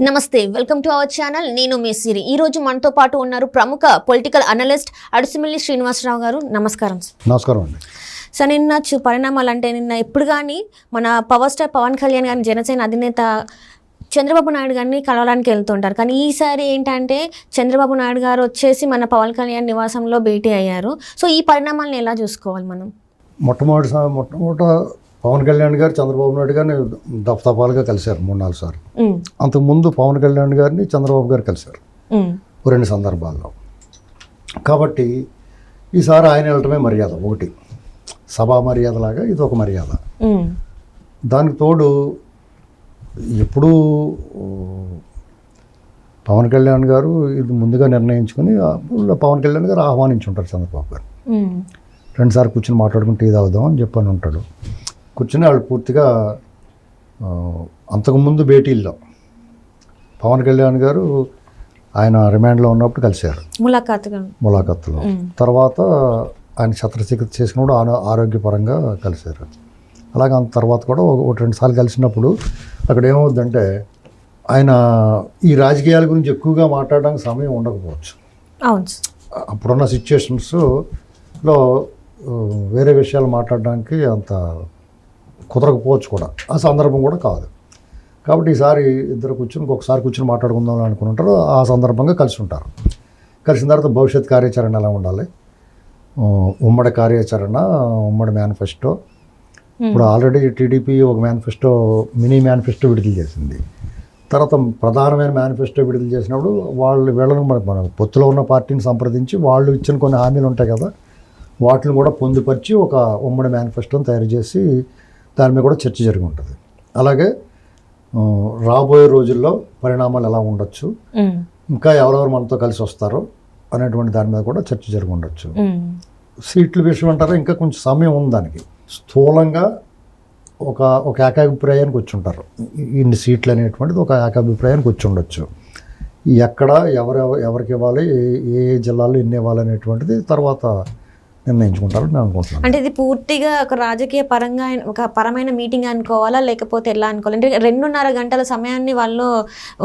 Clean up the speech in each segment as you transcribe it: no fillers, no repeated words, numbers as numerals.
నమస్తే, welcome to our channel. నేను మీ సిరి. ఈ రోజు మనతో పాటు ఉన్నారు ప్రముఖ పొలిటికల్ అనలిస్ట్ అడుసుమిల్లి శ్రీనివాసరావు గారు. నమస్కారం. నమస్కారం అండి. సో నిన్న పరిణామాలు అంటే నిన్న ఎప్పుడు కానీ మన పవర్ స్టార్ పవన్ కళ్యాణ్ గారిని జనసేన అధినేత చంద్రబాబు నాయుడు గారిని కలవడానికి వెళ్తుంటారు. కానీ ఈసారి ఏంటంటే చంద్రబాబు నాయుడు గారు వచ్చేసి మన పవన్ కళ్యాణ్ నివాసంలో భేటీ అయ్యారు. సో ఈ పరిణామాలను ఎలా చూసుకోవాలి మనం? మొట్టమొదట పవన్ కళ్యాణ్ గారు చంద్రబాబు నాయుడు గారిని దఫదఫాలుగా కలిశారు 3-4 సార్లు. అంతకుముందు పవన్ కళ్యాణ్ గారిని చంద్రబాబు గారు కలిశారు 2 సందర్భాల్లో. కాబట్టి ఈసారి ఆయన వెళ్ళటమే మర్యాద. ఒకటి సభా మర్యాద లాగా ఇది ఒక మర్యాద. దానికి తోడు ఎప్పుడూ పవన్ కళ్యాణ్ గారు ఇది ముందుగా నిర్ణయించుకుని పవన్ కళ్యాణ్ గారు ఆహ్వానించి ఉంటారు చంద్రబాబు గారు. 2 సార్లు కూర్చొని మాట్లాడుకుంటే ఇది అవుదాం అని చెప్పని ఉంటాడు. కూర్చొని వాళ్ళు పూర్తిగా అంతకుముందు భేటీల్లో పవన్ కళ్యాణ్ గారు ఆయన రిమాండ్లో ఉన్నప్పుడు కలిశారు ములాఖాతులో. తర్వాత ఆయన శస్త్రచికిత్స చేసినప్పుడు ఆరోగ్యపరంగా కలిశారు. అలాగే అంత తర్వాత కూడా 1-2 సార్లు కలిసినప్పుడు అక్కడ ఏమవుద్దంటే ఆయన ఈ రాజకీయాల గురించి ఎక్కువగా మాట్లాడడానికి సమయం ఉండకపోవచ్చు. అప్పుడున్న సిచ్యుయేషన్స్లో వేరే విషయాలు మాట్లాడడానికి అంత కుదరకపోవచ్చు కూడా. ఆ సందర్భం కూడా కాదు. కాబట్టి ఈసారి ఇద్దరు కూర్చొని ఒకసారి కూర్చొని మాట్లాడుకుందాం అనుకుని ఉంటారు. ఆ సందర్భంగా కలిసి ఉంటారు. కలిసిన తర్వాత భవిష్యత్ కార్యాచరణ ఎలా ఉండాలి, ఉమ్మడి కార్యాచరణ, ఉమ్మడి మేనిఫెస్టో. ఇప్పుడు ఆల్రెడీ టీడీపీ ఒక మినీ మేనిఫెస్టో విడుదల చేసింది. తర్వాత ప్రధానమైన మేనిఫెస్టో విడుదల చేసినప్పుడు వీళ్ళను మన పొత్తులో ఉన్న పార్టీని సంప్రదించి వాళ్ళు ఇచ్చిన కొన్ని హామీలు ఉంటాయి కదా, వాటిని కూడా పొందుపరిచి ఒక ఉమ్మడి మేనిఫెస్టోని తయారు చేసి దాని మీద కూడా చర్చ జరిగి ఉంటుంది. అలాగే రాబోయే రోజుల్లో పరిణామాలు ఎలా ఉండొచ్చు, ఇంకా ఎవరెవరు మనతో కలిసి వస్తారో అనేటువంటి దాని మీద కూడా చర్చ జరిగి ఉండొచ్చు. సీట్ల విషయం అంటారా, ఇంకా కొంచెం సమయం ఉంది. దానికి స్థూలంగా ఒక ఏకాభిప్రాయానికి వచ్చి ఉంటారు. ఇన్ని సీట్లు అనేటువంటిది ఒక ఏకాభిప్రాయానికి వచ్చి ఉండొచ్చు. ఎక్కడ ఎవరికి ఇవ్వాలి, ఏ జిల్లాలో ఎన్ని ఇవ్వాలి అనేటువంటిది తర్వాత నిర్ణయించుకుంటారని నేను అనుకుంటున్నాను. అంటే ఇది పూర్తిగా ఒక రాజకీయ పరంగా ఒక పరమైన మీటింగ్ అనుకోవాలా, లేకపోతే ఎలా అనుకోవాలి? అంటే 2.5 గంటల సమయాన్ని వాళ్ళు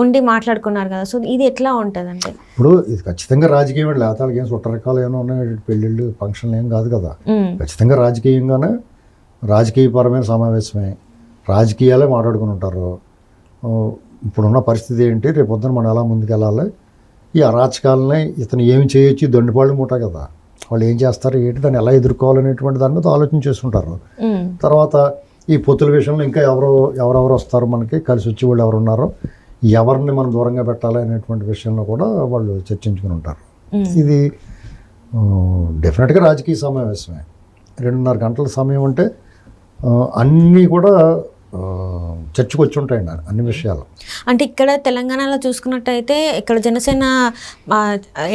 ఉండి మాట్లాడుకున్నారు కదా, సో ఇది ఎట్లా ఉంటుంది? అంటే ఇప్పుడు ఇది ఖచ్చితంగా రాజకీయం లేతాలకి ఏం చుట్టరకాలు ఏమైనా ఉన్నాయి, పెళ్ళిళ్ళు ఫంక్షన్లు ఏం కాదు కదా. ఖచ్చితంగా రాజకీయంగానే రాజకీయపరమైన సమావేశమే, రాజకీయాలే మాట్లాడుకుని ఉంటారు. ఇప్పుడున్న పరిస్థితి ఏంటి, రేపు పొద్దున మనం ఎలా ముందుకెళ్ళాలి, ఈ అరాచకాలని ఇతను ఏమి చేయొచ్చు, దొండిపాళ్ళు మూట కదా, వాళ్ళు ఏం చేస్తారు ఏంటి, దాన్ని ఎలా ఎదుర్కోవాలనేటువంటి దాని మీద ఆలోచన చేస్తుంటారు. తర్వాత ఈ పొత్తుల విషయంలో ఇంకా ఎవరెవరు వస్తారు, మనకి కలిసి వచ్చి వాళ్ళు ఎవరు ఉన్నారో, ఎవరిని మనం దూరంగా పెట్టాలి అనేటువంటి విషయంలో కూడా వాళ్ళు చర్చించుకుని ఉంటారు. ఇది డెఫినెట్గా రాజకీయ సమావేశమే. 2.5 గంటల సమయం అంటే అన్నీ కూడా చర్చకు వచ్చి ఉంటాయండి అన్ని విషయాలు. అంటే ఇక్కడ తెలంగాణలో చూసుకున్నట్టయితే ఇక్కడ జనసేన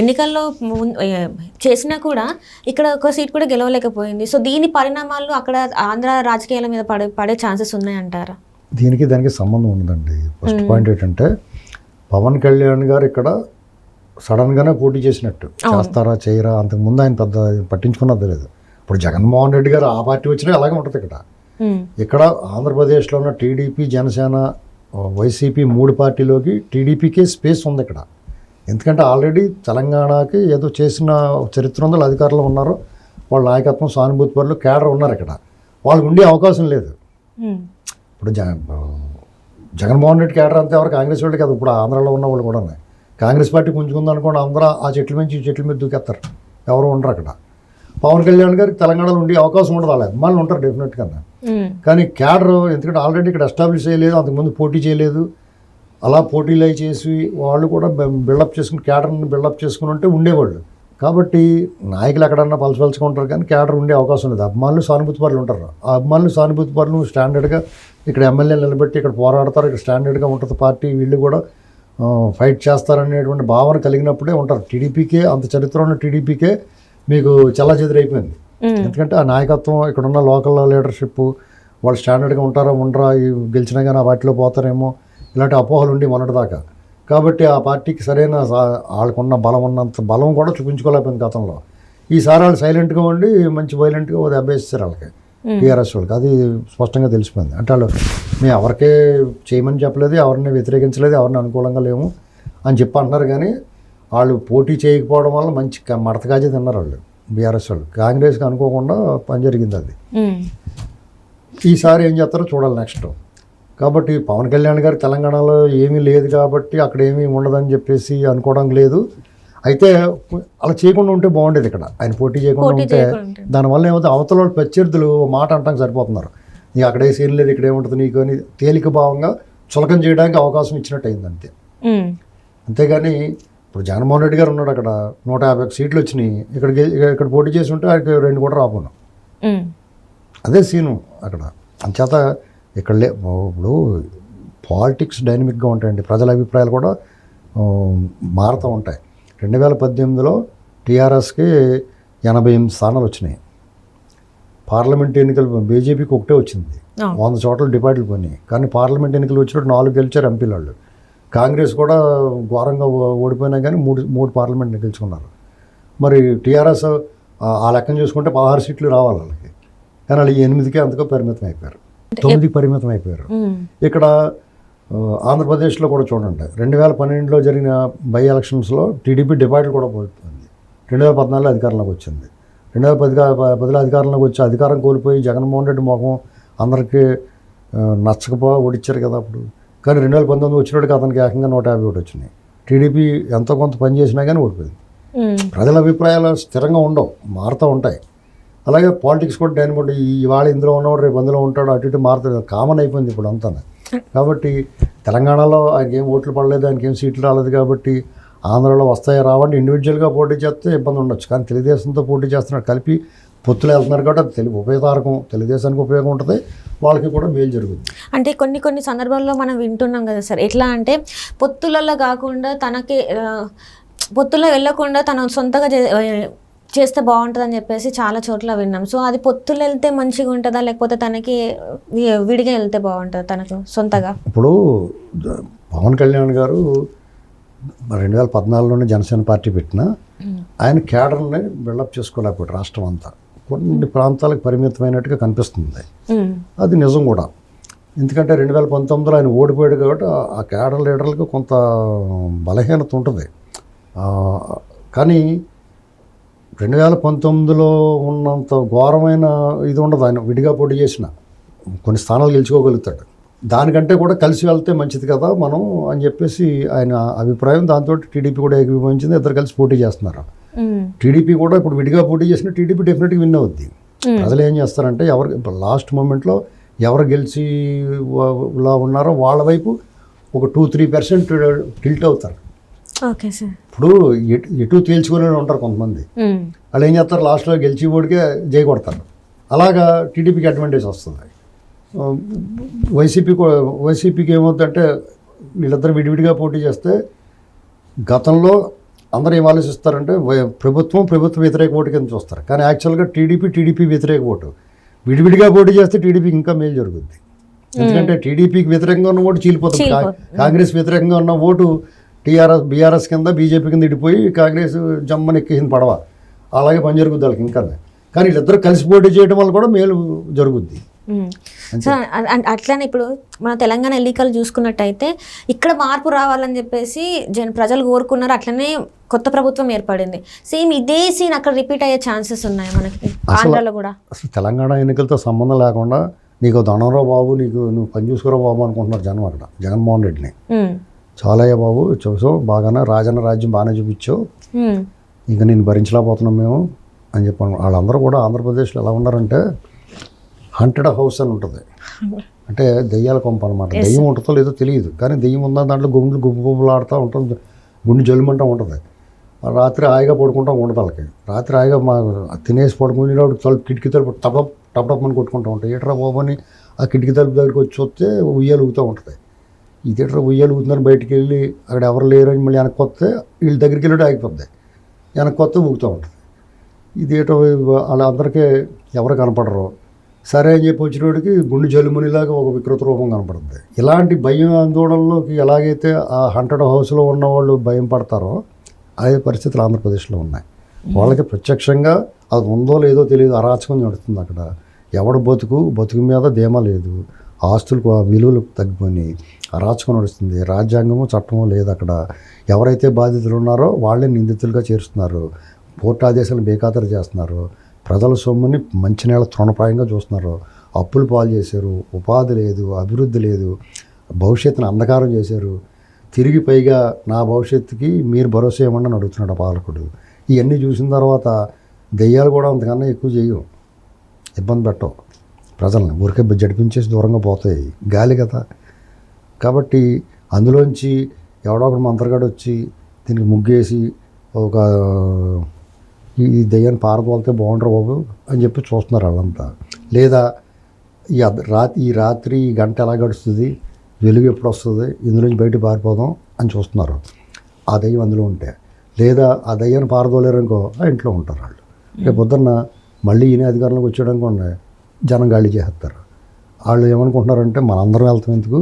ఎన్నికల్లో చేసినా కూడా ఇక్కడ ఒక సీట్ కూడా గెలవలేకపోయింది. సో దీని పరిణామాలు అక్కడ ఆంధ్ర రాజకీయాల మీద పడే ఛాన్సెస్ ఉన్నాయంటారా? దానికి సంబంధం ఉందండి. ఫస్ట్ పాయింట్ ఏంటంటే పవన్ కళ్యాణ్ గారు ఇక్కడ సడన్గానే పోటీ చేసినట్టు చేస్తారా చేయరా, అంతకుముందు ఆయన పెద్ద పట్టించుకున్నది లేదు. ఇప్పుడు జగన్మోహన్ రెడ్డి గారు ఆ పార్టీ వచ్చినా అలాగే ఉంటుంది. ఇక్కడ ఆంధ్రప్రదేశ్లో ఉన్న టీడీపీ, జనసేన, వైసీపీ 3 పార్టీలోకి టీడీపీకే స్పేస్ ఉంది ఇక్కడ. ఎందుకంటే ఆల్రెడీ తెలంగాణకి ఏదో చేసిన చరిత్ర ఉందో, అధికారులు ఉన్నారు, వాళ్ళ నాయకత్వం, సానుభూతి పరులు, కేడర్ ఉన్నారు. ఇక్కడ వాళ్ళకు ఉండే అవకాశం లేదు. ఇప్పుడు జగన్మోహన్ రెడ్డి కేడర్ అంతా ఎవరు కాంగ్రెస్ వాళ్ళు కదా. ఇప్పుడు ఆంధ్రాలో ఉన్న వాళ్ళు కూడా కాంగ్రెస్ పార్టీ పుంజుకుందనుకోండి, అందరూ ఆ చెట్ల నుంచి ఈ చెట్ల మీద దూకేస్తారు, ఎవరు ఉండరు అక్కడ. పవన్ కళ్యాణ్ గారికి తెలంగాణలో ఉండే అవకాశం ఉండదు, వాళ్ళ అభిమానులు ఉంటారు డెఫినెట్గా. కానీ క్యాడర్ ఎందుకంటే ఆల్రెడీ ఇక్కడ ఎస్టాబ్లిష్ చేయలేదు, అంతకుముందు పోటీ చేయలేదు. అలా పోటీలు అవి చేసి వాళ్ళు కూడా బిల్డప్ చేసుకుని క్యాడర్ని బిల్డప్ చేసుకుని ఉంటే ఉండేవాళ్ళు. కాబట్టి నాయకులు ఎక్కడన్నా పలచపలుచుకుంటారు ఉంటారు, కానీ క్యాడర్ ఉండే అవకాశం లేదు. అభిమానులు, సానుభూతి పరులు ఉంటారు. ఆ అభిమానులు, సానుభూతి పరులు స్టాండర్డ్గా ఇక్కడ ఎమ్మెల్యేలు నిలబెట్టి ఇక్కడ పోరాడతారు, ఇక్కడ స్టాండర్డ్గా ఉంటుంది పార్టీ, వీళ్ళు కూడా ఫైట్ చేస్తారనేటువంటి భావన కలిగినప్పుడే ఉంటారు. టీడీపీకే అంత చరిత్ర ఉన్న టీడీపీకే మీకు చెల్లాచెదురైపోయింది. ఎందుకంటే ఆ నాయకత్వం, ఇక్కడున్న లోకల్ లీడర్షిప్, వాళ్ళు స్టాండర్డ్గా ఉంటారా ఉండరా, గెలిచినా కానీ ఆ పార్టీలో పోతారేమో, ఇలాంటి అపోహలు ఉండి మొన్నటిదాకా. కాబట్టి ఆ పార్టీకి సరైన వాళ్ళకున్న ఉన్నంత బలం కూడా చూపించుకోలేకపోయింది గతంలో. ఈసారి వాళ్ళు సైలెంట్గా ఉండి మంచి వైలెంట్గా దెబ్బేస్తారు వాళ్ళకి. టీఆర్ఎస్ వాళ్ళకి. అది స్పష్టంగా తెలిసిపోయింది. అంటే వాళ్ళు మేము ఎవరికే చేయమని చెప్పలేదు, ఎవరిని వ్యతిరేకించలేదు, ఎవరిని అనుకూలంగా లేము అని చెప్పి అంటున్నారు. కానీ వాళ్ళు పోటీ చేయకపోవడం వల్ల మంచి మడతకాజీ తిన్నారు వాళ్ళు బీఆర్ఎస్ వాళ్ళు. కాంగ్రెస్కి అనుకోకుండా పని జరిగింది అది. ఈసారి ఏం చేస్తారో చూడాలి నెక్స్ట్. కాబట్టి పవన్ కళ్యాణ్ గారు తెలంగాణలో ఏమీ లేదు కాబట్టి అక్కడ ఏమీ ఉండదని చెప్పేసి అనుకోవడం లేదు. అయితే అలా చేయకుండా ఉంటే బాగుండేది. ఇక్కడ ఆయన పోటీ చేయకుండా ఉంటే దానివల్ల ఏమవుతుంది, అవతల వాళ్ళు ప్రత్యర్థులు మాట అంటానికి సరిపోతున్నారు. నీకు అక్కడే సీన్ లేదు, ఇక్కడ ఏముంటుంది నీకు అని తేలిక భావంగా చులకం చేయడానికి అవకాశం ఇచ్చినట్టు అయింది అంతే. అంతేగాని ఇప్పుడు జగన్మోహన్ రెడ్డి గారు ఉన్నాడు, అక్కడ 150 సీట్లు వచ్చినాయి. ఇక్కడ పోటీ చేసి ఉంటే ఆయనకి 2 కూడా రాపోను. అదే సీను అక్కడ. అంచేత ఇక్కడ ఇప్పుడు పాలిటిక్స్ డైనమిక్గా ఉంటాయండి, ప్రజల అభిప్రాయాలు కూడా మారుతూ ఉంటాయి. 2018లో టీఆర్ఎస్కి 88 స్థానాలు వచ్చినాయి. పార్లమెంట్ ఎన్నికలు బీజేపీకి ఒకటే వచ్చింది, 100 చోట్ల డిపాజిట్లు పోయినాయి. కానీ పార్లమెంట్ ఎన్నికలు వచ్చినట్టు 4 గెలిచారు ఎంపీలు వాళ్ళు. కాంగ్రెస్ కూడా ఘోరంగా ఓడిపోయినా కానీ మూడు పార్లమెంట్ గెలుచుకున్నారు. మరి టీఆర్ఎస్ ఆ లెక్కను చూసుకుంటే 16 సీట్లు రావాలి వాళ్ళకి. కానీ వాళ్ళు 8కే అంతగా పరిమితం అయిపోయారు, 9కి పరిమితం అయిపోయారు. ఇక్కడ ఆంధ్రప్రదేశ్లో కూడా చూడండి, 2012లో జరిగిన బై ఎలక్షన్స్లో టీడీపీ డిపాజిట్లు కూడా పోతుంది. 2014లో అధికారంలోకి వచ్చింది. 2010లో అధికారంలోకి వచ్చి అధికారం కోల్పోయి జగన్మోహన్ రెడ్డి మొహం అందరికీ ఓడిచ్చారు కదా అప్పుడు. కానీ 2019 వచ్చినట్టుగా అతనికి ఏకంగా 151 వచ్చినాయి. టీడీపీ ఎంతో కొంత పని చేసినా కానీ ఓడిపోయింది. ప్రజల అభిప్రాయాలు స్థిరంగా ఉండవు, మారుతూ ఉంటాయి. అలాగే పాలిటిక్స్ కూడా డైనమిక్. ఇవాళ ఇందులో ఉన్నవాడు రేపు అందులో ఉంటాడు, అటు ఇటు మారుతుంది, కామన్ అయిపోయింది ఇప్పుడు అంతా. కాబట్టి తెలంగాణలో ఆయనకి ఏం ఓట్లు పడలేదు, ఆయనకి ఏం సీట్లు రాలేదు. కాబట్టి ఆంధ్రాలో వస్తాయో రావండి, ఇండివిజువల్గా పోటీ చేస్తే ఇబ్బంది ఉండొచ్చు. కానీ తెలుగుదేశంతో పోటీ చేస్తున్నారు, కలిపి పొత్తులు వెళ్తున్నారు కాబట్టి అది ఉపయోగకారకం, తెలుగుదేశానికి ఉపయోగం ఉంటుంది, వాళ్ళకి కూడా మేలు జరుగుతుంది. అంటే కొన్ని సందర్భాల్లో మనం వింటున్నాం కదా సార్, ఎట్లా అంటే పొత్తులలో కాకుండా తనకి పొత్తుల్లో వెళ్ళకుండా తను సొంతగా చేస్తే బాగుంటుంది అని చెప్పేసి చాలా చోట్ల విన్నాం. సో అది పొత్తులు వెళ్తే మంచిగా ఉంటుందా, లేకపోతే తనకి విడిగా వెళ్తే బాగుంటుందా తనకు సొంతగా? ఇప్పుడు పవన్ కళ్యాణ్ గారు 2014లోనే జనసేన పార్టీ పెట్టినా ఆయన కేడర్ని బిల్డప్ చేసుకోలేకపోయాడు. రాష్ట్రం అంతా కొన్ని ప్రాంతాలకు పరిమితమైనట్టుగా కనిపిస్తుంది. అది నిజం కూడా. ఎందుకంటే 2019లో ఆయన ఓడిపోయాడు కాబట్టి ఆ కేడర్ లీడర్లకు కొంత బలహీనత ఉంటుంది. కానీ 2019లో ఉన్నంత ఘోరమైన ఇది ఉండదు. ఆయన విడిగా పోటీ చేసిన కొన్ని స్థానాలు గెలుచుకోగలుగుతాడు. దానికంటే కూడా కలిసి వెళ్తే మంచిది కదా మనం అని చెప్పేసి ఆయన అభిప్రాయం. దాంతో టీడీపీ కూడా ఏకీభవించింది, ఇద్దరు కలిసి పోటీ చేస్తున్నారు. టీడీపీ కూడా ఇప్పుడు విడిగా పోటీ చేసిన టీడీపీ డెఫినెట్గా విన్ అవుద్ది. ప్రజలు ఏం చేస్తారంటే ఇప్పుడు లాస్ట్ మూమెంట్లో ఎవరు గెలిచి ఉన్నారో వాళ్ళ వైపు ఒక 2-3% టిల్ట్ అవుతారు. Okay sir. ఇప్పుడు ఎటు తేల్చుకునే ఉంటారు కొంతమంది, వాళ్ళు ఏం చేస్తారు లాస్ట్లో గెలిచి ఓడికే జై కొడతారు. అలాగా టీడీపీకి అడ్వాంటేజ్ వస్తుంది. వైసీపీకి ఏమవుతుందంటే వీళ్ళిద్దరు విడివిడిగా పోటీ చేస్తే గతంలో అందరూ ఏం ఆలోచిస్తారంటే ప్రభుత్వ వ్యతిరేక ఓటు కింద చూస్తారు. కానీ యాక్చువల్గా టీడీపీ వ్యతిరేక ఓటు. విడివిడిగా పోటీ చేస్తే టీడీపీకి ఇంకా మేలు జరుగుద్ది. ఎందుకంటే టీడీపీకి వ్యతిరేకంగా ఉన్న ఓటు చీలిపోతుంది, కాంగ్రెస్ వ్యతిరేకంగా ఉన్న ఓటు బీఆర్ఎస్ కింద బీజేపీ కింద ఇడిపోయి కాంగ్రెస్ జమ్మని ఎక్కేసింది పడవ. అలాగే పని జరుగుద్ది వాళ్ళకి ఇంకా. కానీ వీళ్ళిద్దరు కలిసి పోటీ చేయడం వల్ల కూడా మేలు జరుగుద్ది. అట్లానే ఇప్పుడు మన తెలంగాణ ఎన్నికలు చూసుకున్నట్టయితే ఇక్కడ మార్పు రావాలని చెప్పేసి ప్రజలు కోరుకున్నారు. అట్లనే కొత్త ప్రభుత్వం ఏర్పడింది. సేమ్ ఇదే సీన్ అక్కడ రిపీట్ అయ్యే ఛాన్సెస్ ఉన్నాయి మనకి ఆంధ్రాలో కూడా. అసలు తెలంగాణ ఎన్నికలతో సంబంధం లేకుండా నీకు దండంరా బాబు, నువ్వు పని చూసుకోరా బాబు అనుకుంటున్నారు జనం అక్కడ. జగన్మోహన్ రెడ్డిని చాలయ్య బాబు చూసావు బాగానే, రాజన్న రాజ్యం బాగానే చూపించావు, ఇంకా నేను భరించలేకపోతున్నాం మేము అని చెప్పాను. వాళ్ళందరూ కూడా ఆంధ్రప్రదేశ్లో ఎలా ఉన్నారంటే హంటెడ్ హౌస్ అని ఉంటుంది. అంటే దెయ్యాల కొంప అనమాట. దెయ్యం ఉంటుందో లేదో తెలియదు, కానీ దెయ్యం ఉందా దాంట్లో గుంపులు ఆడుతూ ఉంటుంది, గుండె జల్లుమంటూ ఉంటుంది. రాత్రి హాయిగా పడుకుంటూ ఉండదు వాళ్ళకి. రాత్రి హాయిగా తినేసి పడుకునేటప్పుడు కిటికీ తలుపు టపటప్పని కొట్టుకుంటూ ఉంటాయి. ఏట్రా బాబు అని ఆ కిటికీ తలుపు దగ్గరికి వచ్చి వస్తే ఉయ్యాలు ఊగుతూ ఉంటుంది. ఈ థియేటర్ ఉయ్యాలు ఊగుతుందని బయటికి వెళ్ళి అక్కడ ఎవరు లేరని మళ్ళీ వెనక్కి వస్తే వీళ్ళ దగ్గరికి వెళ్ళి ఆగిపోద్ది, వెనక్కి వస్తే ఊగుతూ ఉంటుంది. ఈ థియేటర్ వాళ్ళందరికీ ఎవరు కనపడరు. సరే అని చెప్పి వచ్చినోడికి గుండె జలుమునిలాగా ఒక వికృత రూపం కనపడుతుంది. ఇలాంటి భయం ఆందోళనలోకి ఎలాగైతే ఆ హంటెడ్ హౌస్లో ఉన్నవాళ్ళు భయం పడతారో అదే పరిస్థితులు ఆంధ్రప్రదేశ్లో ఉన్నాయి. వాళ్ళకి ప్రత్యక్షంగా అది ఉందో లేదో తెలియదు, అరాచకం నడుస్తుంది అక్కడ. ఎవడు బతుకు మీద ధీమా లేదు, ఆస్తులకు విలువలు తగ్గిపోయి అరాచకం నడుస్తుంది, రాజ్యాంగము చట్టము లేదు అక్కడ. ఎవరైతే బాధితులు ఉన్నారో వాళ్ళే నిందితులుగా చేరుస్తున్నారు, కోర్టు ఆదేశాలను బేఖాతరు చేస్తున్నారు, ప్రజల సొమ్ముని మంచినీళ్ళ తృణప్రాయంగా చూస్తున్నారు, అప్పులు పాలు చేశారు, ఉపాధి లేదు, అభివృద్ధి లేదు, భవిష్యత్తును అంధకారం చేశారు. తిరిగి పైగా నా భవిష్యత్తుకి మీరు భరోసా ఇవ్వమని అని అడుగుతున్నాడు ఆ పాలకుడు. ఇవన్నీ చూసిన తర్వాత దెయ్యాలు కూడా అంతకన్నా ఎక్కువ చేయవు, ఇబ్బంది పెట్టవు ప్రజల్ని, ఊరికే జడిపించేసి దూరంగా పోతాయి, గాలి కదా. కాబట్టి అందులోంచి ఎవడో ఒకడు మంత్రగాడు వచ్చి దీనికి ముగ్గేసి ఒక ఈ దెయ్యాన్ని పారదోలితే బాగుంటారు బాబు అని చెప్పి చూస్తున్నారు వాళ్ళంతా. లేదా ఈ రాత్రి ఈ గంట ఎలా గడుస్తుంది, వెలుగు ఎప్పుడు వస్తుంది, ఇందులోంచి బయట పారిపోదాం అని చూస్తున్నారు ఆ దెయ్యం అందులో ఉంటే. లేదా ఆ దెయ్యాన్ని పారదోలేరనుకో ఆ ఇంట్లో ఉంటారు వాళ్ళు. రేపు పొద్దున్న మళ్ళీ ఈయన అధికారంలోకి వచ్చాడనుకోండి, జనం గాలి చేస్తారు. వాళ్ళు ఏమనుకుంటున్నారంటే మనందరం వెళ్తాం ఎందుకు,